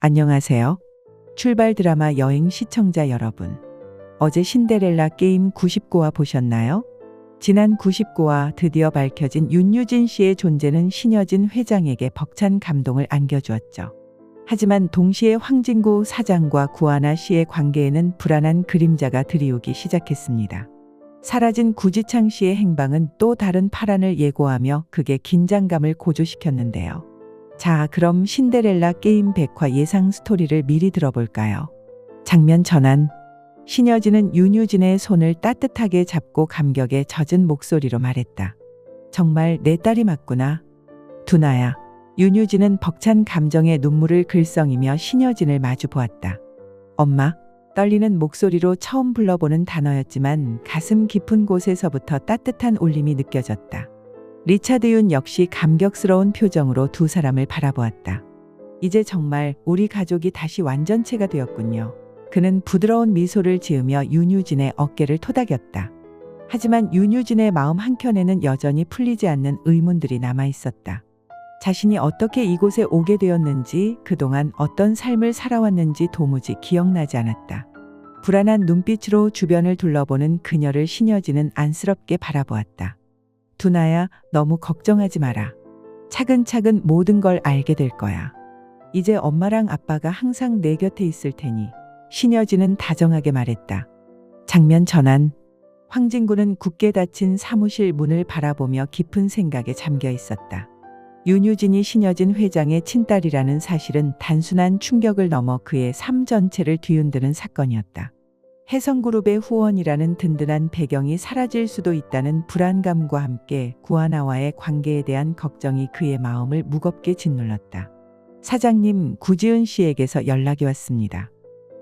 안녕하세요. 출발 드라마 여행 시청자 여러분. 어제 신데렐라 게임 99화 보셨나요? 지난 99화 드디어 밝혀진 윤유진 씨의 존재는 신여진 회장에게 벅찬 감동을 안겨주었죠. 하지만 동시에 황진구 사장과 구하나 씨의 관계에는 불안한 그림자가 드리우기 시작했습니다. 사라진 구지창 씨의 행방은 또 다른 파란을 예고하며 극의 긴장감을 고조시켰는데요. 자, 그럼 신데렐라 게임 백화 예상 스토리를 미리 들어볼까요? 장면 전환. 신여진은 윤유진의 손을 따뜻하게 잡고 감격에 젖은 목소리로 말했다. 정말 내 딸이 맞구나. 두나야. 윤유진은 벅찬 감정의 눈물을 글썽이며 신여진을 마주 보았다. 엄마. 떨리는 목소리로 처음 불러보는 단어였지만 가슴 깊은 곳에서부터 따뜻한 울림이 느껴졌다. 리차드 윤 역시 감격스러운 표정으로 두 사람을 바라보았다. 이제 정말 우리 가족이 다시 완전체가 되었군요. 그는 부드러운 미소를 지으며 윤유진의 어깨를 토닥였다. 하지만 윤유진의 마음 한켠에는 여전히 풀리지 않는 의문들이 남아 있었다. 자신이 어떻게 이곳에 오게 되었는지, 그동안 어떤 삶을 살아왔는지 도무지 기억나지 않았다. 불안한 눈빛으로 주변을 둘러보는 그녀를 신여진은 안쓰럽게 바라보았다. 두나야, 너무 걱정하지 마라. 차근차근 모든 걸 알게 될 거야. 이제 엄마랑 아빠가 항상 내 곁에 있을 테니. 신여진은 다정하게 말했다. 장면 전환. 황진구는 굳게 닫힌 사무실 문을 바라보며 깊은 생각에 잠겨 있었다. 윤유진이 신여진 회장의 친딸이라는 사실은 단순한 충격을 넘어 그의 삶 전체를 뒤흔드는 사건이었다. 혜성그룹의 후원이라는 든든한 배경이 사라질 수도 있다는 불안감과 함께 구하나와의 관계에 대한 걱정이 그의 마음을 무겁게 짓눌렀다. 사장님, 구지은 씨에게서 연락이 왔습니다.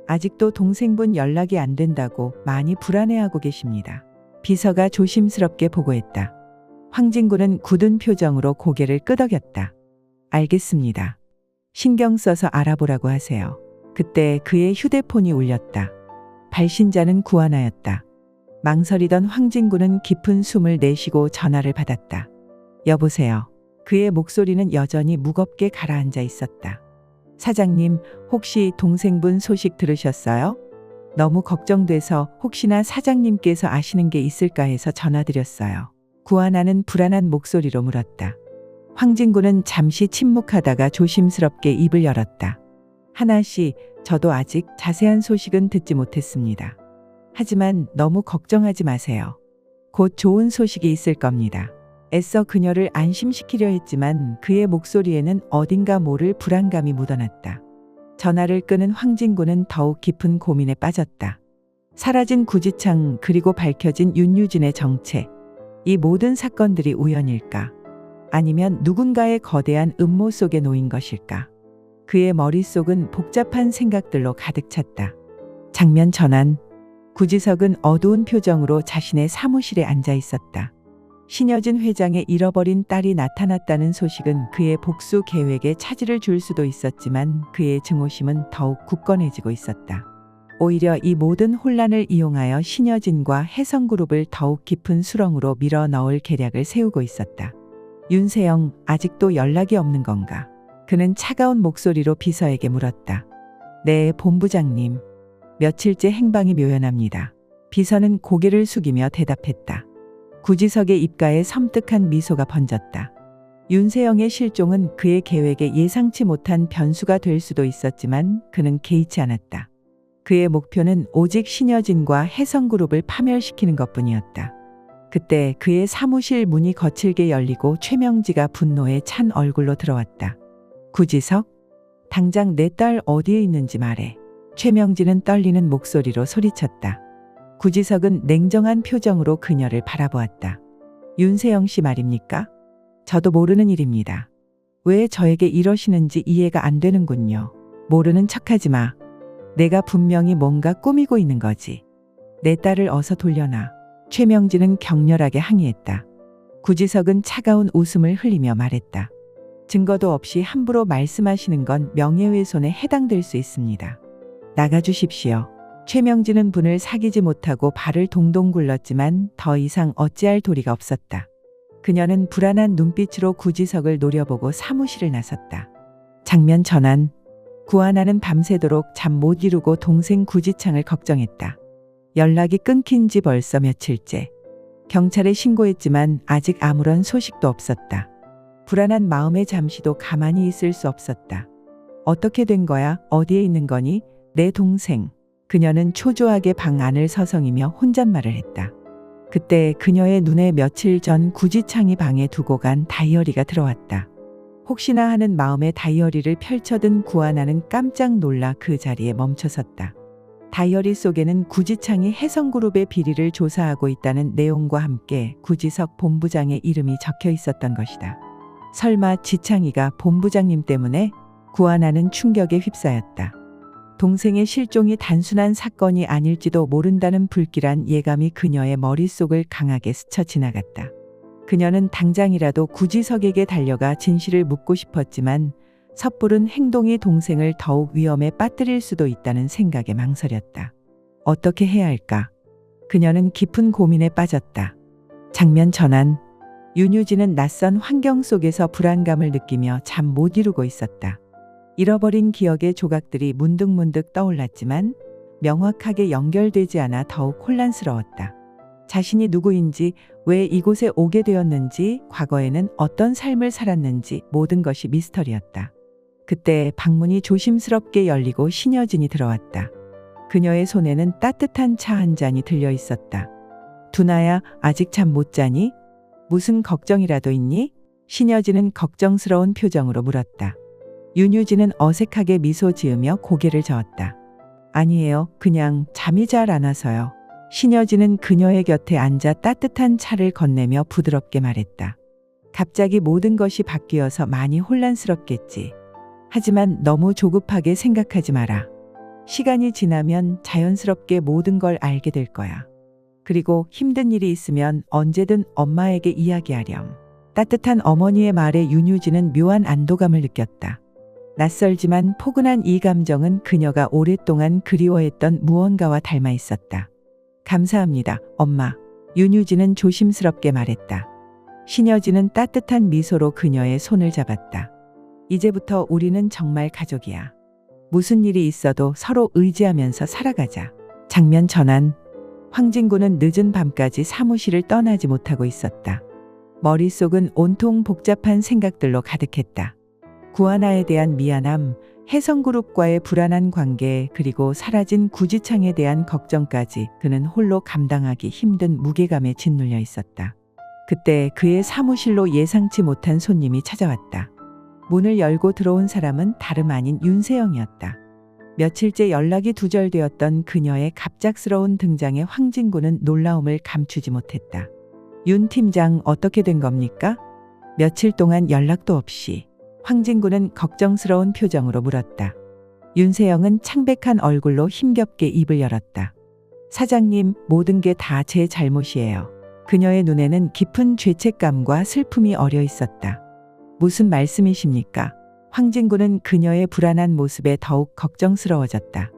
아직도 동생분 연락이 안 된다고 많이 불안해하고 계십니다. 비서가 조심스럽게 보고했다. 황진구는 굳은 표정으로 고개를 끄덕였다. 알겠습니다. 신경 써서 알아보라고 하세요. 그때 그의 휴대폰이 울렸다. 발신자는 구하나였다. 망설이던 황진구는 깊은 숨을 내쉬고 전화를 받았다. 여보세요. 그의 목소리는 여전히 무겁게 가라앉아 있었다. 사장님, 혹시 동생분 소식 들으셨어요? 너무 걱정돼서 혹시나 사장님께서 아시는 게 있을까 해서 전화드렸어요. 구하나는 불안한 목소리로 물었다. 황진구는 잠시 침묵하다가 조심스럽게 입을 열었다. 하나 씨, 저도 아직 자세한 소식은 듣지 못했습니다. 하지만 너무 걱정하지 마세요. 곧 좋은 소식이 있을 겁니다. 애써 그녀를 안심시키려 했지만 그의 목소리에는 어딘가 모를 불안감이 묻어났다. 전화를 끄는 황진구는 더욱 깊은 고민에 빠졌다. 사라진 구지창, 그리고 밝혀진 윤유진의 정체. 이 모든 사건들이 우연일까? 아니면 누군가의 거대한 음모 속에 놓인 것일까? 그의 머릿속은 복잡한 생각들로 가득 찼다. 장면 전환. 구지석은 어두운 표정으로 자신의 사무실에 앉아 있었다. 신여진 회장의 잃어버린 딸이 나타났다는 소식은 그의 복수 계획에 차질을 줄 수도 있었지만 그의 증오심은 더욱 굳건해지고 있었다. 오히려 이 모든 혼란을 이용하여 신여진과 혜성그룹을 더욱 깊은 수렁으로 밀어 넣을 계략을 세우고 있었다. 윤세영, 아직도 연락이 없는 건가? 그는 차가운 목소리로 비서에게 물었다. 네, 본부장님. 며칠째 행방이 묘연합니다. 비서는 고개를 숙이며 대답했다. 구지석의 입가에 섬뜩한 미소가 번졌다. 윤세영의 실종은 그의 계획에 예상치 못한 변수가 될 수도 있었지만 그는 개의치 않았다. 그의 목표는 오직 신여진과 혜성그룹을 파멸시키는 것뿐이었다. 그때 그의 사무실 문이 거칠게 열리고 최명지가 분노에 찬 얼굴로 들어왔다. 구지석, 당장 내 딸 어디에 있는지 말해. 최명지는 떨리는 목소리로 소리쳤다. 구지석은 냉정한 표정으로 그녀를 바라보았다. 윤세영 씨 말입니까? 저도 모르는 일입니다. 왜 저에게 이러시는지 이해가 안 되는군요. 모르는 척하지 마. 내가 분명히 뭔가 꾸미고 있는 거지. 내 딸을 어서 돌려놔. 최명지는 격렬하게 항의했다. 구지석은 차가운 웃음을 흘리며 말했다. 증거도 없이 함부로 말씀하시는 건 명예훼손에 해당될 수 있습니다. 나가주십시오. 최명진은 분을 사귀지 못하고 발을 동동 굴렀지만 더 이상 어찌할 도리가 없었다. 그녀는 불안한 눈빛으로 구지석을 노려보고 사무실을 나섰다. 장면 전환. 구하나는 밤새도록 잠 못 이루고 동생 구지창을 걱정했다. 연락이 끊긴 지 벌써 며칠째. 경찰에 신고했지만 아직 아무런 소식도 없었다. 불안한 마음에 잠시도 가만히 있을 수 없었다. 어떻게 된 거야? 어디에 있는 거니? 내 동생. 그녀는 초조하게 방 안을 서성이며 혼잣말을 했다. 그때 그녀의 눈에 며칠 전 구지창이 방에 두고 간 다이어리가 들어왔다. 혹시나 하는 마음에 다이어리를 펼쳐든 구하나는 깜짝 놀라 그 자리에 멈춰섰다. 다이어리 속에는 구지창이 혜성그룹의 비리를 조사하고 있다는 내용과 함께 구지석 본부장의 이름이 적혀 있었던 것이다. 설마 지창이가 본부장님 때문에? 구하나는 충격에 휩싸였다. 동생의 실종이 단순한 사건이 아닐지도 모른다는 불길한 예감이 그녀의 머릿속을 강하게 스쳐 지나갔다. 그녀는 당장이라도 구지석에게 달려가 진실을 묻고 싶었지만 섣부른 행동이 동생을 더욱 위험에 빠뜨릴 수도 있다는 생각에 망설였다. 어떻게 해야 할까? 그녀는 깊은 고민에 빠졌다. 장면 전환. 윤유진은 낯선 환경 속에서 불안감을 느끼며 잠 못 이루고 있었다. 잃어버린 기억의 조각들이 문득문득 떠올랐지만 명확하게 연결되지 않아 더욱 혼란스러웠다. 자신이 누구인지, 왜 이곳에 오게 되었는지, 과거에는 어떤 삶을 살았는지 모든 것이 미스터리였다. 그때 방문이 조심스럽게 열리고 신여진이 들어왔다. 그녀의 손에는 따뜻한 차 한 잔이 들려 있었다. 두나야, 아직 잠 못 자니? 무슨 걱정이라도 있니? 신여진은 걱정스러운 표정으로 물었다. 윤유진은 어색하게 미소 지으며 고개를 저었다. 아니에요. 그냥 잠이 잘 안 와서요. 신여진은 그녀의 곁에 앉아 따뜻한 차를 건네며 부드럽게 말했다. 갑자기 모든 것이 바뀌어서 많이 혼란스럽겠지. 하지만 너무 조급하게 생각하지 마라. 시간이 지나면 자연스럽게 모든 걸 알게 될 거야. 그리고 힘든 일이 있으면 언제든 엄마에게 이야기하렴. 따뜻한 어머니의 말에 윤유진은 묘한 안도감을 느꼈다. 낯설지만 포근한 이 감정은 그녀가 오랫동안 그리워했던 무언가와 닮아 있었다. 감사합니다, 엄마. 윤유진은 조심스럽게 말했다. 신여진은 따뜻한 미소로 그녀의 손을 잡았다. 이제부터 우리는 정말 가족이야. 무슨 일이 있어도 서로 의지하면서 살아가자. 장면 전환. 황진구는 늦은 밤까지 사무실을 떠나지 못하고 있었다. 머릿속은 온통 복잡한 생각들로 가득했다. 구하나에 대한 미안함, 혜성그룹과의 불안한 관계, 그리고 사라진 구지창에 대한 걱정까지 그는 홀로 감당하기 힘든 무게감에 짓눌려 있었다. 그때 그의 사무실로 예상치 못한 손님이 찾아왔다. 문을 열고 들어온 사람은 다름 아닌 윤세영이었다. 며칠째 연락이 두절되었던 그녀의 갑작스러운 등장에 황진구는 놀라움을 감추지 못했다. 윤 팀장, 어떻게 된 겁니까? 며칠 동안 연락도 없이. 황진구는 걱정스러운 표정으로 물었다. 윤세영은 창백한 얼굴로 힘겹게 입을 열었다. 사장님, 모든 게 다 제 잘못이에요. 그녀의 눈에는 깊은 죄책감과 슬픔이 어려 있었다. 무슨 말씀이십니까? 황진구는 그녀의 불안한 모습에 더욱 걱정스러워졌다.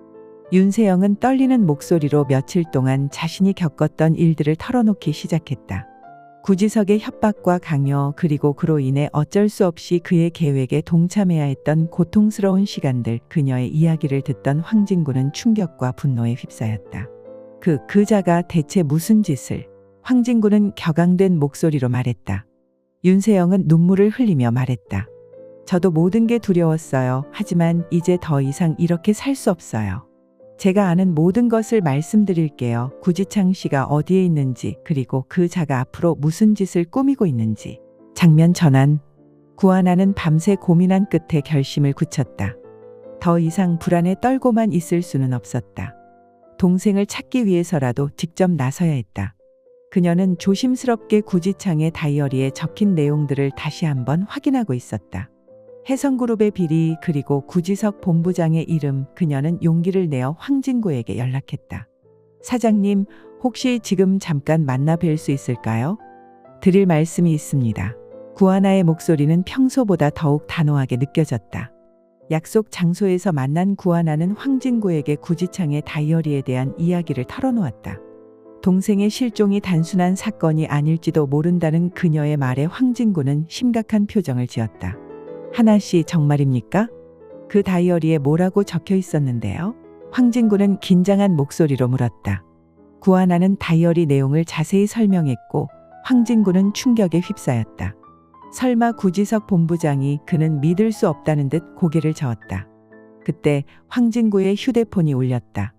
윤세영은 떨리는 목소리로 며칠 동안 자신이 겪었던 일들을 털어놓기 시작했다. 구지석의 협박과 강요, 그리고 그로 인해 어쩔 수 없이 그의 계획에 동참해야 했던 고통스러운 시간들, 그녀의 이야기를 듣던 황진구는 충격과 분노에 휩싸였다. 그자가 대체 무슨 짓을? 황진구는 격앙된 목소리로 말했다. 윤세영은 눈물을 흘리며 말했다. 저도 모든 게 두려웠어요. 하지만 이제 더 이상 이렇게 살 수 없어요. 제가 아는 모든 것을 말씀드릴게요. 구지창 씨가 어디에 있는지, 그리고 그 자가 앞으로 무슨 짓을 꾸미고 있는지. 장면 전환. 구하나는 밤새 고민한 끝에 결심을 굳혔다. 더 이상 불안에 떨고만 있을 수는 없었다. 동생을 찾기 위해서라도 직접 나서야 했다. 그녀는 조심스럽게 구지창의 다이어리에 적힌 내용들을 다시 한번 확인하고 있었다. 혜성그룹의 비리, 그리고 구지석 본부장의 이름. 그녀는 용기를 내어 황진구에게 연락했다. 사장님, 혹시 지금 잠깐 만나 뵐 수 있을까요? 드릴 말씀이 있습니다. 구하나의 목소리는 평소보다 더욱 단호하게 느껴졌다. 약속 장소에서 만난 구하나는 황진구에게 구지창의 다이어리에 대한 이야기를 털어놓았다. 동생의 실종이 단순한 사건이 아닐지도 모른다는 그녀의 말에 황진구는 심각한 표정을 지었다. 하나 씨, 정말입니까? 그 다이어리에 뭐라고 적혀 있었는데요? 황진구는 긴장한 목소리로 물었다. 구하나는 다이어리 내용을 자세히 설명했고 황진구는 충격에 휩싸였다. 설마 구지석 본부장이 그는 믿을 수 없다는 듯 고개를 저었다. 그때 황진구의 휴대폰이 울렸다.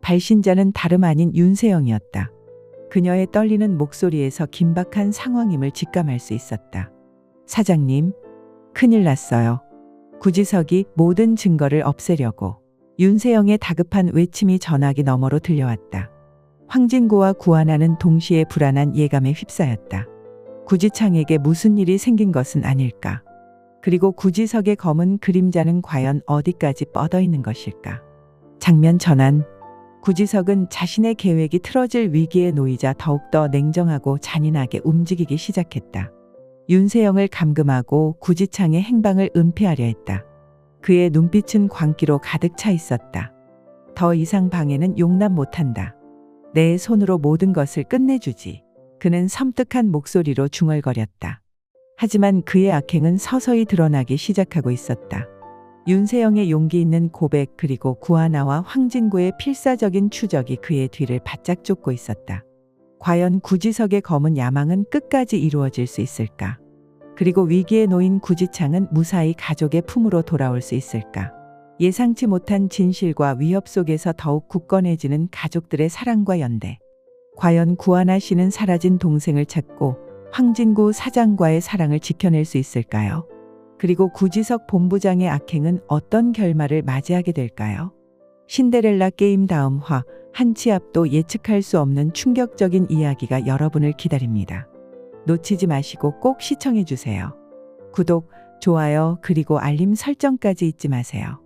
발신자는 다름 아닌 윤세영이었다. 그녀의 떨리는 목소리에서 긴박한 상황임을 직감할 수 있었다. 사장님, 큰일 났어요. 구지석이 모든 증거를 없애려고. 윤세영의 다급한 외침이 전화기 너머로 들려왔다. 황진구와 구하나는 동시에 불안한 예감에 휩싸였다. 구지창에게 무슨 일이 생긴 것은 아닐까? 그리고 구지석의 검은 그림자는 과연 어디까지 뻗어 있는 것일까? 장면 전환. 구지석은 자신의 계획이 틀어질 위기에 놓이자 더욱더 냉정하고 잔인하게 움직이기 시작했다. 윤세영을 감금하고 구지창의 행방을 은폐하려 했다. 그의 눈빛은 광기로 가득 차 있었다. 더 이상 방해는 용납 못한다. 내 손으로 모든 것을 끝내주지. 그는 섬뜩한 목소리로 중얼거렸다. 하지만 그의 악행은 서서히 드러나기 시작하고 있었다. 윤세영의 용기 있는 고백 그리고 구하나와 황진구의 필사적인 추적이 그의 뒤를 바짝 쫓고 있었다. 과연 구지석의 검은 야망은 끝까지 이루어질 수 있을까? 그리고 위기에 놓인 구지창은 무사히 가족의 품으로 돌아올 수 있을까? 예상치 못한 진실과 위협 속에서 더욱 굳건해지는 가족들의 사랑과 연대. 과연 구하나 씨는 사라진 동생을 찾고 황진구 사장과의 사랑을 지켜낼 수 있을까요? 그리고 구지석 본부장의 악행은 어떤 결말을 맞이하게 될까요? 신데렐라 게임 다음 화, 한 치 앞도 예측할 수 없는 충격적인 이야기가 여러분을 기다립니다. 놓치지 마시고 꼭 시청해 주세요. 구독, 좋아요, 그리고 알림 설정까지 잊지 마세요.